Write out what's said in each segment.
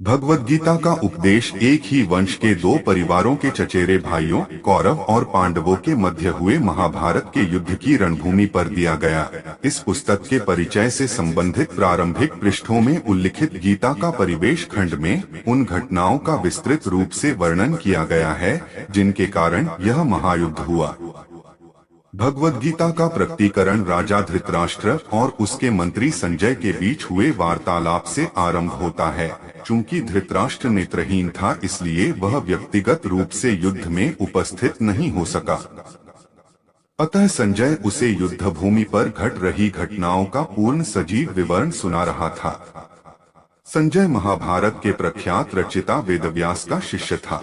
भगवद गीता का उपदेश एक ही वंश के दो परिवारों के चचेरे भाइयों कौरव और पांडवों के मध्य हुए महाभारत के युद्ध की रणभूमि पर दिया गया। इस पुस्तक के परिचय से संबंधित प्रारंभिक पृष्ठों में उल्लिखित गीता का परिवेश खंड में उन घटनाओं का विस्तृत रूप से वर्णन किया गया है जिनके कारण यह महायुद्ध हुआ। भगवद गीता का प्रकटीकरण राजा धृतराष्ट्र और उसके मंत्री संजय के बीच हुए वार्तालाप से आरंभ होता है। चूंकि धृतराष्ट्र नेत्रहीन था इसलिए वह व्यक्तिगत रूप से युद्ध में उपस्थित नहीं हो सका। अतः संजय उसे युद्ध भूमि पर घट रही घटनाओं का पूर्ण सजीव विवरण सुना रहा था। संजय महाभारत के प्रख्यात रचयिता वेदव्यास का शिष्य था।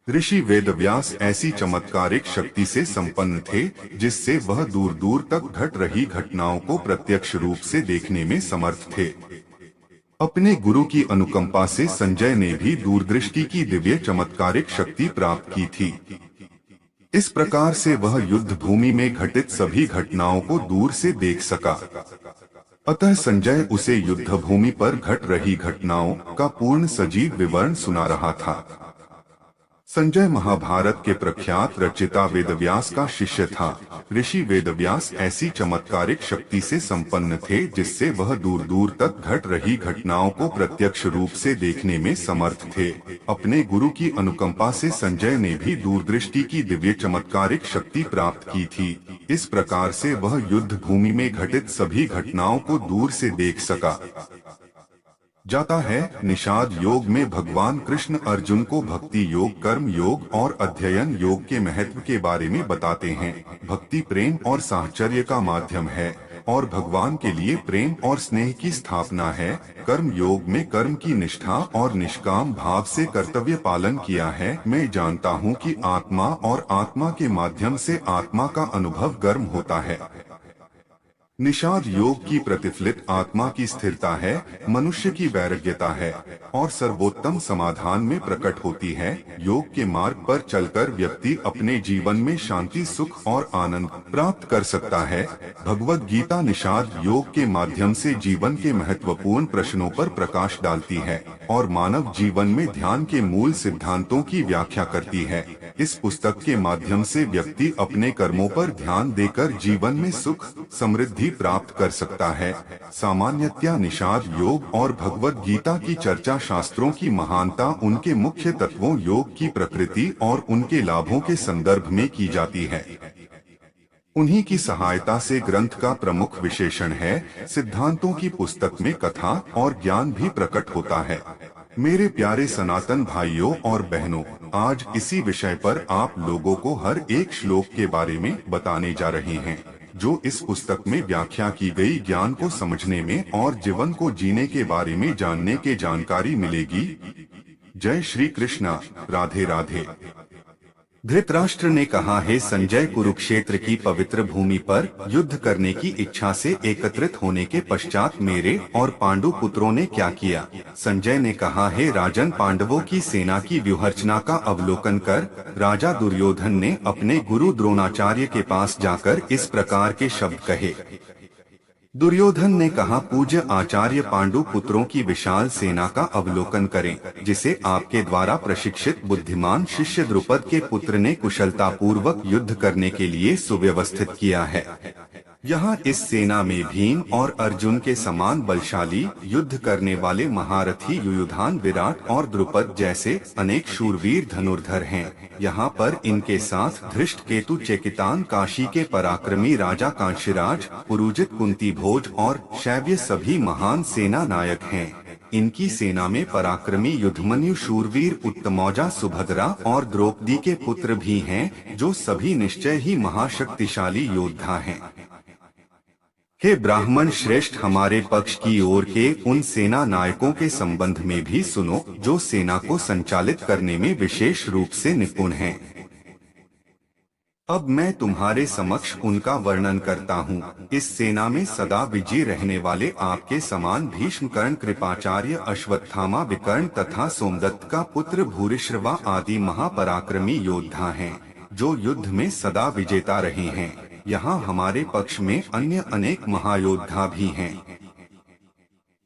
ऋषि वेदव्यास ऐसी चमत्कारिक शक्ति से संपन्न थे जिससे वह दूर दूर तक घट रही घटनाओं को प्रत्यक्ष रूप से देखने में समर्थ थे। अपने गुरु की अनुकंपा से संजय ने भी दूरदृष्टि की दिव्य चमत्कारिक शक्ति प्राप्त की थी। इस प्रकार से वह युद्ध भूमि में घटित सभी घटनाओं को दूर से देख सका। अतः संजय उसे युद्ध भूमि पर घट रही घटनाओं का पूर्ण सजीव विवरण सुना रहा था। संजय महाभारत के प्रख्यात रचयिता वेदव्यास का शिष्य था। ऋषि वेदव्यास ऐसी चमत्कारिक शक्ति से संपन्न थे जिससे वह दूर दूर तक घट रही घटनाओं को प्रत्यक्ष रूप से देखने में समर्थ थे। अपने गुरु की अनुकंपा से संजय ने भी दूरदृष्टि की दिव्य चमत्कारिक शक्ति प्राप्त की थी। इस प्रकार से वह युद्ध भूमि में घटित सभी घटनाओं को दूर से देख सका। जाता है निषाद योग में भगवान कृष्ण अर्जुन को भक्ति योग, कर्म योग और अध्ययन योग के महत्व के बारे में बताते हैं। भक्ति प्रेम और साहचर्य का माध्यम है और भगवान के लिए प्रेम और स्नेह की स्थापना है। कर्म योग में कर्म की निष्ठा और निष्काम भाव से कर्तव्य पालन किया है। मैं जानता हूँ कि आत्मा और आत्मा के माध्यम से आत्मा का अनुभव गर्म होता है। निषाद योग की प्रतिफलित आत्मा की स्थिरता है, मनुष्य की वैराग्यता है और सर्वोत्तम समाधान में प्रकट होती है। योग के मार्ग पर चलकर व्यक्ति अपने जीवन में शांति, सुख और आनंद प्राप्त कर सकता है। भगवद गीता निषाद योग के माध्यम से जीवन के महत्वपूर्ण प्रश्नों पर प्रकाश डालती है और मानव जीवन में ध्यान के मूल सिद्धांतों की व्याख्या करती है। इस पुस्तक के माध्यम से व्यक्ति अपने कर्मों पर ध्यान देकर जीवन में सुख समृद्धि प्राप्त कर सकता है। सामान्यतया निषाद योग और भगवद गीता की चर्चा शास्त्रों की महानता, उनके मुख्य तत्वों, योग की प्रकृति और उनके लाभों के संदर्भ में की जाती है। उन्हीं की सहायता से ग्रंथ का प्रमुख विशेषण है। सिद्धांतों की पुस्तक में कथा और ज्ञान भी प्रकट होता है। मेरे प्यारे सनातन भाइयों और बहनों, आज इसी विषय पर आप लोगों को हर एक श्लोक के बारे में बताने जा रहे हैं जो इस पुस्तक में व्याख्या की गई ज्ञान को समझने में और जीवन को जीने के बारे में जानने के जानकारी मिलेगी। जय श्री कृष्णा, राधे राधे। धृतराष्ट्र ने कहा, हे संजय, कुरुक्षेत्र की पवित्र भूमि पर युद्ध करने की इच्छा से एकत्रित होने के पश्चात मेरे और पांडु पुत्रों ने क्या किया। संजय ने कहा, हे राजन, पांडवों की सेना की व्यूहरचना का अवलोकन कर राजा दुर्योधन ने अपने गुरु द्रोणाचार्य के पास जाकर इस प्रकार के शब्द कहे। दुर्योधन ने कहा, पूज्य आचार्य, पांडु पुत्रों की विशाल सेना का अवलोकन करें जिसे आपके द्वारा प्रशिक्षित बुद्धिमान शिष्य द्रुपद के पुत्र ने कुशलता पूर्वक युद्ध करने के लिए सुव्यवस्थित किया है। यहाँ इस सेना में भीम और अर्जुन के समान बलशाली युद्ध करने वाले महारथी युयुधान, विराट और द्रुपद जैसे अनेक शूरवीर धनुर्धर हैं। यहाँ पर इनके साथ धृष्टकेतु, चेकितान, काशी के पराक्रमी राजा कांशीराज, पुरुजित, कुंती भोज और शैव्य सभी महान सेना नायक हैं। इनकी सेना में पराक्रमी युद्धमन्यु, शूरवीर उत्तमौजा, सुभद्रा और द्रौपदी के पुत्र भी हैं जो सभी निश्चय ही महाशक्तिशाली योद्धा हैं। हे ब्राह्मण श्रेष्ठ, हमारे पक्ष की ओर के उन सेना नायकों के संबंध में भी सुनो जो सेना को संचालित करने में विशेष रूप से निपुण हैं। अब मैं तुम्हारे समक्ष उनका वर्णन करता हूँ। इस सेना में सदा विजयी रहने वाले आपके समान भीष्म, कर्ण, कृपाचार्य, अश्वत्थामा, विकर्ण तथा सोमदत्त का पुत्र भूरिश्रवा आदि महापराक्रमी योद्धा हैं जो युद्ध में सदा विजेता रहे हैं। यहाँ हमारे पक्ष में अन्य अनेक महायोद्धा भी हैं।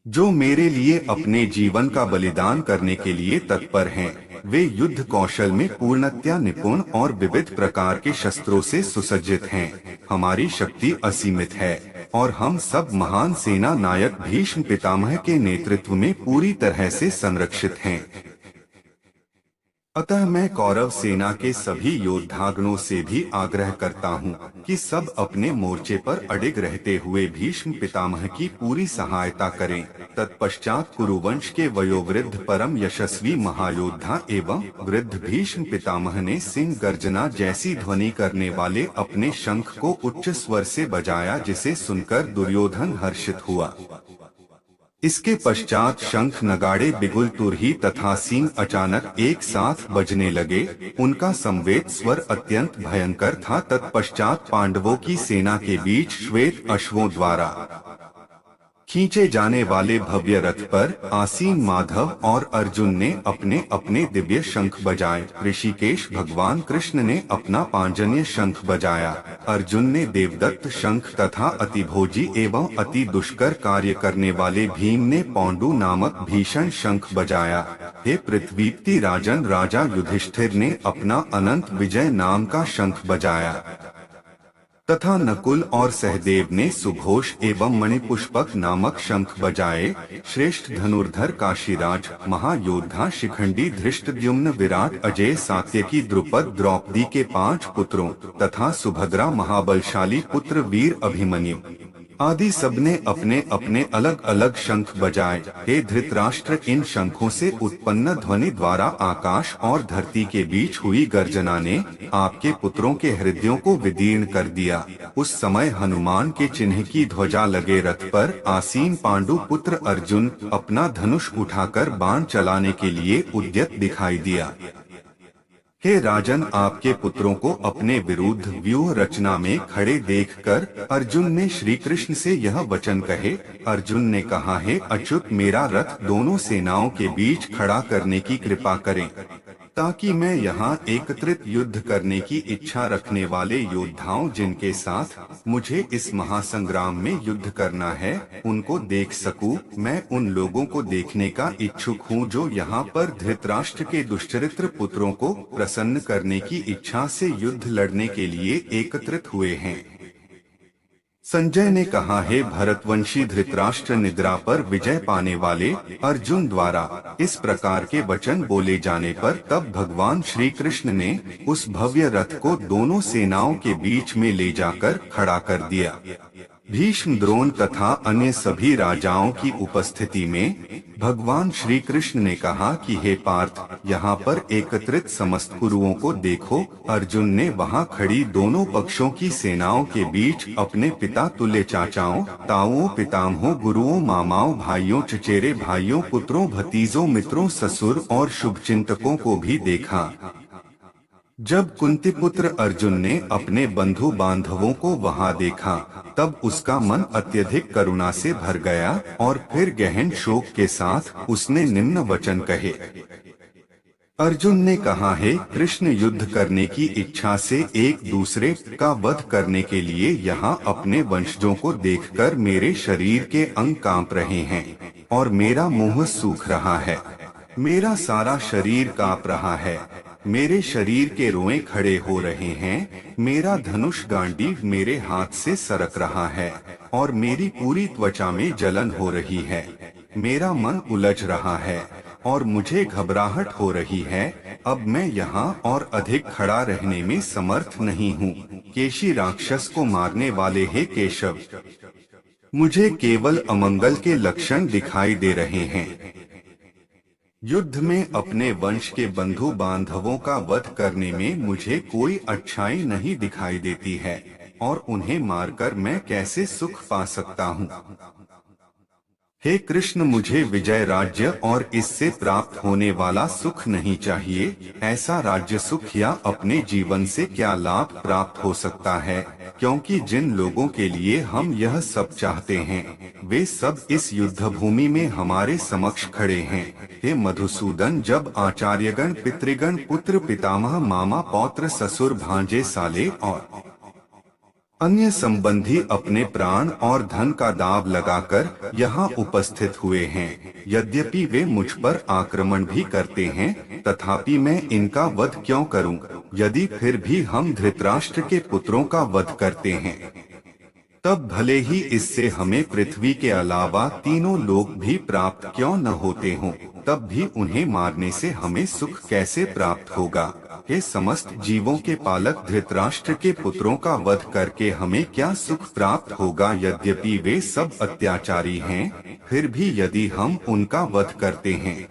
जो मेरे लिए अपने जीवन का बलिदान करने के लिए तत्पर हैं, वे युद्ध कौशल में पूर्णतया निपुण और विविध प्रकार के शस्त्रों से सुसज्जित हैं। हमारी शक्ति असीमित है और हम सब महान सेना नायक भीष्म पितामह के नेतृत्व में पूरी तरह से संरक्षित हैं। अतः मैं कौरव सेना के सभी योद्धागणों से भी आग्रह करता हूँ कि सब अपने मोर्चे पर अडिग रहते हुए भीष्म पितामह की पूरी सहायता करें। तत्पश्चात कुरुवंश के वयोवृद्ध परम यशस्वी महायोद्धा एवं वृद्ध भीष्म पितामह ने सिंह गर्जना जैसी ध्वनि करने वाले अपने शंख को उच्च स्वर से बजाया, जिसे सुनकर दुर्योधन हर्षित हुआ। इसके पश्चात शंख, नगाड़े, बिगुल, तुरही तथा सींग अचानक एक साथ बजने लगे। उनका संवेद स्वर अत्यंत भयंकर था। तत्पश्चात पांडवों की सेना के बीच श्वेत अश्वों द्वारा खींचे जाने वाले भव्य रथ पर आसीन माधव और अर्जुन ने अपने अपने दिव्य शंख बजाए। ऋषिकेश भगवान कृष्ण ने अपना पांजन्य शंख बजाया। अर्जुन ने देवदत्त शंख तथा अतिभोजी एवं अति दुष्कर कार्य करने वाले भीम ने पौंडू नामक भीषण शंख बजाया। हे पृथ्वीपति राजन, राजा युधिष्ठिर ने अपना अनंत विजय नाम का शंख बजाया तथा नकुल और सहदेव ने सुघोष एवं मणिपुष्पक नामक शंख बजाए। श्रेष्ठ धनुर्धर काशीराज, महायोद्धा शिखंडी, धृष्टद्युम्न, विराट, अजय, सात्यकी, द्रुपद, द्रौपदी के 5 पुत्रों तथा सुभद्रा महाबलशाली पुत्र वीर अभिमन्यु आदि सबने अपने अपने अलग अलग शंख बजाए। हे धृतराष्ट्र, इन शंखों से उत्पन्न ध्वनि द्वारा आकाश और धरती के बीच हुई गर्जना ने आपके पुत्रों के हृदयों को विदीर्ण कर दिया। उस समय हनुमान के चिन्ह की ध्वजा लगे रथ पर आसीन पांडु पुत्र अर्जुन अपना धनुष उठाकर बाण चलाने के लिए उद्यत दिखाई दिया। हे राजन, आपके पुत्रों को अपने विरुद्ध व्यूह रचना में खड़े देखकर अर्जुन ने श्री कृष्ण से यह वचन कहे। अर्जुन ने कहा, हे अच्युत, मेरा रथ दोनों सेनाओं के बीच खड़ा करने की कृपा करें, ताकि मैं यहाँ एकत्रित युद्ध करने की इच्छा रखने वाले योद्धाओं जिनके साथ मुझे इस महासंग्राम में युद्ध करना है, उनको देख सकूं। मैं उन लोगों को देखने का इच्छुक हूँ जो यहाँ पर धृतराष्ट्र के दुष्चरित्र पुत्रों को प्रसन्न करने की इच्छा से युद्ध लड़ने के लिए एकत्रित हुए हैं। संजय ने कहा, हे भरतवंशी धृतराष्ट्र, निद्रा पर विजय पाने वाले अर्जुन द्वारा इस प्रकार के वचन बोले जाने पर तब भगवान श्री कृष्ण ने उस भव्य रथ को दोनों सेनाओं के बीच में ले जाकर खड़ा कर दिया। भीष्म, द्रोण तथा अन्य सभी राजाओं की उपस्थिति में भगवान श्री कृष्ण ने कहा कि हे पार्थ, यहाँ पर एकत्रित समस्त कुरुओं को देखो। अर्जुन ने वहाँ खड़ी दोनों पक्षों की सेनाओं के बीच अपने पिता तुल्य चाचाओं, ताऊओं, पितामहों, गुरुओं, मामाओं, भाइयों, चचेरे भाइयों, पुत्रों, भतीजों, मित्रों, ससुर और शुभचिंतकों को भी देखा। जब कुंती पुत्र अर्जुन ने अपने बंधु बांधवों को वहां देखा, तब उसका मन अत्यधिक करुणा से भर गया और फिर गहन शोक के साथ उसने निम्न वचन कहे। अर्जुन ने कहा, हे कृष्ण, युद्ध करने की इच्छा से एक दूसरे का वध करने के लिए यहाँ अपने वंशजों को देखकर मेरे शरीर के अंग कांप रहे हैं और मेरा मुंह सूख रहा है। मेरा सारा शरीर कांप रहा है, मेरे शरीर के रोए खड़े हो रहे हैं, मेरा धनुष गांडीव मेरे हाथ से सरक रहा है और मेरी पूरी त्वचा में जलन हो रही है। मेरा मन उलझ रहा है और मुझे घबराहट हो रही है। अब मैं यहाँ और अधिक खड़ा रहने में समर्थ नहीं हूँ। केशी राक्षस को मारने वाले हे केशव, मुझे केवल अमंगल के लक्षण दिखाई दे रहे हैं। युद्ध में अपने वंश के बंधु बांधवों का वध करने में मुझे कोई अच्छाई नहीं दिखाई देती है और उन्हें मारकर मैं कैसे सुख पा सकता हूँ। हे कृष्ण, मुझे विजय राज्य और इससे प्राप्त होने वाला सुख नहीं चाहिए। ऐसा राज्य सुख या अपने जीवन से क्या लाभ प्राप्त हो सकता है, क्योंकि जिन लोगों के लिए हम यह सब चाहते हैं वे सब इस युद्ध भूमि में हमारे समक्ष खड़े हैं। हे मधुसूदन, जब आचार्यगण, पितृगण, पुत्र, पितामह, मामा, पौत्र, ससुर, भांजे, साले और अन्य संबंधी अपने प्राण और धन का दाव लगाकर यहाँ उपस्थित हुए हैं। यद्यपि वे मुझ पर आक्रमण भी करते हैं, तथापि मैं इनका वध क्यों करूं? यदि फिर भी हम धृतराष्ट्र के पुत्रों का वध करते हैं, तब भले ही इससे हमें पृथ्वी के अलावा तीनों लोक भी प्राप्त क्यों न होते हों, तब भी उन्हें मारने से हमें सुख कैसे प्राप्त होगा? हे समस्त जीवों के पालक, धृतराष्ट्र के पुत्रों का वध करके हमें क्या सुख प्राप्त होगा? यद्यपि वे सब अत्याचारी हैं, फिर भी यदि हम उनका वध करते हैं,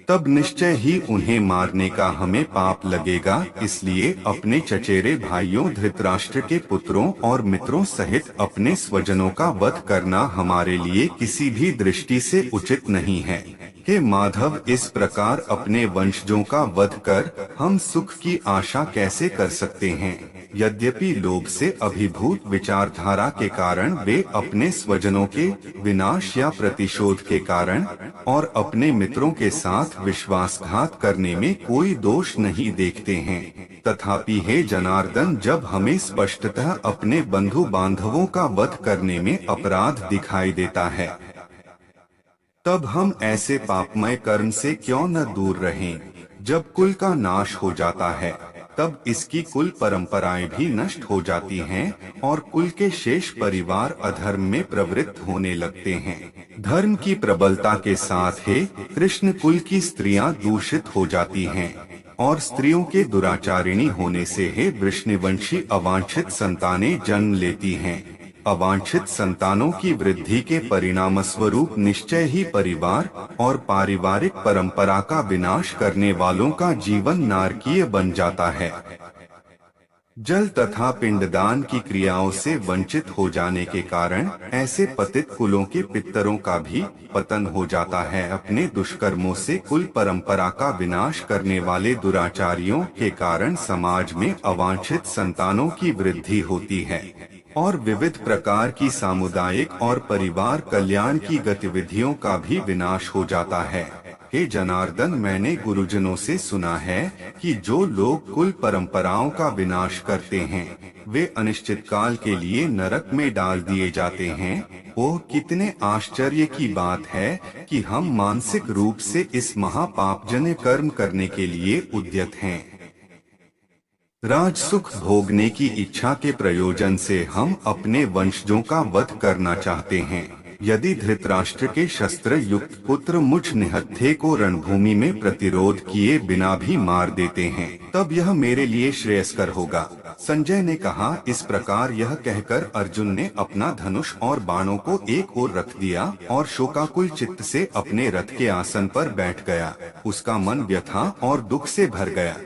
तब निश्चय ही उन्हें मारने का हमें पाप लगेगा। इसलिए अपने चचेरे भाइयों धृतराष्ट्र के पुत्रों और मित्रों सहित अपने स्वजनों का वध करना हमारे लिए किसी भी दृष्टि से उचित नहीं है। हे माधव, इस प्रकार अपने वंशजों का वध कर हम सुख की आशा कैसे कर सकते हैं? यद्यपि लोभ से अभिभूत विचारधारा के कारण वे अपने स्वजनों के विनाश या प्रतिशोध के कारण और अपने मित्रों के साथ विश्वासघात करने में कोई दोष नहीं देखते हैं, तथापि हे जनार्दन, जब हमें स्पष्टतः अपने बंधु बांधवों का वध करने में अपराध दिखाई देता है, तब हम ऐसे पापमय कर्म से क्यों न दूर रहें? जब कुल का नाश हो जाता है, तब इसकी कुल परंपराएं भी नष्ट हो जाती हैं और कुल के शेष परिवार अधर्म में प्रवृत्त होने लगते हैं। धर्म की प्रबलता के साथ हे कृष्ण, कुल की स्त्रियां दूषित हो जाती हैं और स्त्रियों के दुराचारिणी होने से हे वृष्णिवंशी अवांछित संतानें जन्म लेती हैं। अवांछित संतानों की वृद्धि के परिणाम स्वरूप निश्चय ही परिवार और पारिवारिक परंपरा का विनाश करने वालों का जीवन नारकीय बन जाता है। जल तथा पिंडदान की क्रियाओं से वंचित हो जाने के कारण ऐसे पतित कुलों के पितरों का भी पतन हो जाता है। अपने दुष्कर्मों से कुल परंपरा का विनाश करने वाले दुराचारियों के कारण समाज में अवांछित संतानों की वृद्धि होती है और विविध प्रकार की सामुदायिक और परिवार कल्याण की गतिविधियों का भी विनाश हो जाता है। हे जनार्दन, मैंने गुरुजनों से सुना है कि जो लोग कुल परंपराओं का विनाश करते हैं, वे अनिश्चित काल के लिए नरक में डाल दिए जाते हैं। ओह, कितने आश्चर्य की बात है कि हम मानसिक रूप से इस महापापजन्य कर्म करने के लिए उद्यत हैं। राज सुख भोगने की इच्छा के प्रयोजन से हम अपने वंशजों का वध करना चाहते हैं। यदि धृतराष्ट्र के शस्त्र युक्त पुत्र मुझ निहत्थे को रणभूमि में प्रतिरोध किए बिना भी मार देते हैं, तब यह मेरे लिए श्रेयस्कर होगा। संजय ने कहा। इस प्रकार यह कहकर अर्जुन ने अपना धनुष और बाणों को एक ओर रख दिया और शोकाकुल चित्त से अपने रथ के आसन पर बैठ गया। उसका मन व्यथा और दुख से भर गया।